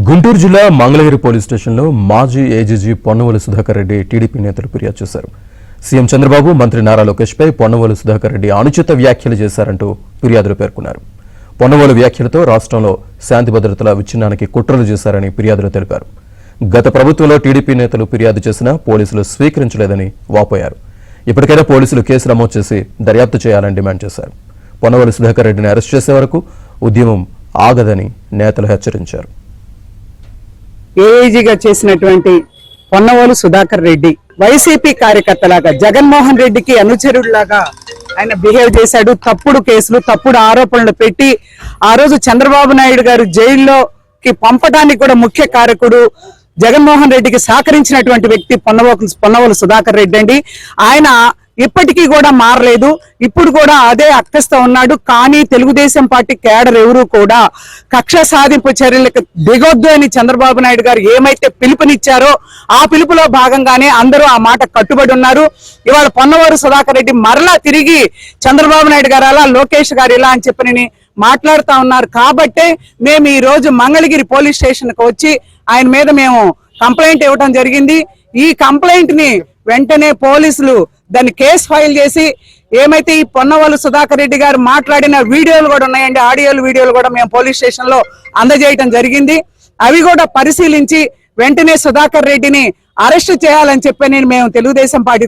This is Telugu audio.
గుంటూరు జిల్లా మంగళగిరి పోలీస్ స్టేషన్లో మాజీ ఏజీజీ పొన్నవోలు సుధాకర్ రెడ్డి టీడీపీ నేతలు ఫిర్యాదు చేశారు. సీఎం చంద్రబాబు, మంత్రి నారా లోకేష్పై పొన్నవోలు సుధాకర్ రెడ్డి అనుచిత వ్యాఖ్యలు చేశారంటూ ఫిర్యాదులో పేర్కొన్నారు. పొన్నవోలు వ్యాఖ్యలతో రాష్ట్రంలో శాంతి భద్రతల విచ్ఛిన్నానికి కుట్రలు చేశారని ఫిర్యాదులో తెలిపారు. గత ప్రభుత్వంలో టీడీపీ నేతలు ఫిర్యాదు చేసినా పోలీసులు స్వీకరించలేదని వాపోయారు. ఇప్పటికైనా పోలీసులు కేసు నమోదు చేసి దర్యాప్తు చేయాలని డిమాండ్ చేశారు. పొన్నవోలు సుధాకర్ రెడ్డిని అరెస్ట్ చేసే వరకు ఉద్యమం ఆగదని నేతలు హెచ్చరించారు. ఏఐజీగా చేసినటువంటి పొన్నవోలు సుధాకర్ రెడ్డి వైసీపీ కార్యకర్తలాగా జగన్మోహన్ రెడ్డికి అనుచరుడిలాగా ఆయన బిహేవ్ చేశాడు. తప్పుడు కేసులు, తప్పుడు ఆరోపణలు పెట్టి ఆ రోజు చంద్రబాబు నాయుడు గారు జైల్లోకి పంపడానికి కూడా ముఖ్య కారకుడు జగన్మోహన్ రెడ్డికి సహకరించినటువంటి వ్యక్తి పొన్నవోలు సుధాకర్ రెడ్డి అండి. ఆయన ఇప్పటికీ కూడా మారలేదు. ఇప్పుడు కూడా అదే అక్కస్తో ఉన్నాడు. కానీ తెలుగుదేశం పార్టీ కేడర్ ఎవరు కూడా కక్ష సాధింపు చర్యలకు దిగొద్దు అని చంద్రబాబు నాయుడు గారు ఏమైతే పిలుపునిచ్చారో ఆ పిలుపులో భాగంగానే అందరూ ఆ మాట కట్టుబడి ఉన్నారు. ఇవాళ పొన్నవోలు సుధాకర్ రెడ్డి మరలా తిరిగి చంద్రబాబు నాయుడు గారు అలా, లోకేష్ గారు ఇలా అని చెప్పని మాట్లాడుతూ ఉన్నారు. కాబట్టే మేము ఈ రోజు మంగళగిరి పోలీస్ స్టేషన్ కు వచ్చి ఆయన మీద మేము కంప్లైంట్ ఇవ్వడం జరిగింది. ఈ కంప్లైంట్ ని వెంటనే పోలీసులు దాన్ని కేసు ఫైల్ చేసి ఏమైతే ఈ పొన్నవోలు సుధాకర్ రెడ్డి గారు మాట్లాడిన వీడియోలు కూడా ఉన్నాయండి, ఆడియోలు వీడియోలు కూడా మేము పోలీస్ స్టేషన్ లో అందజేయడం జరిగింది. అవి కూడా పరిశీలించి వెంటనే సుధాకర్ రెడ్డిని అరెస్ట్ చేయాలని చెప్పి మేము తెలుగుదేశం పార్టీ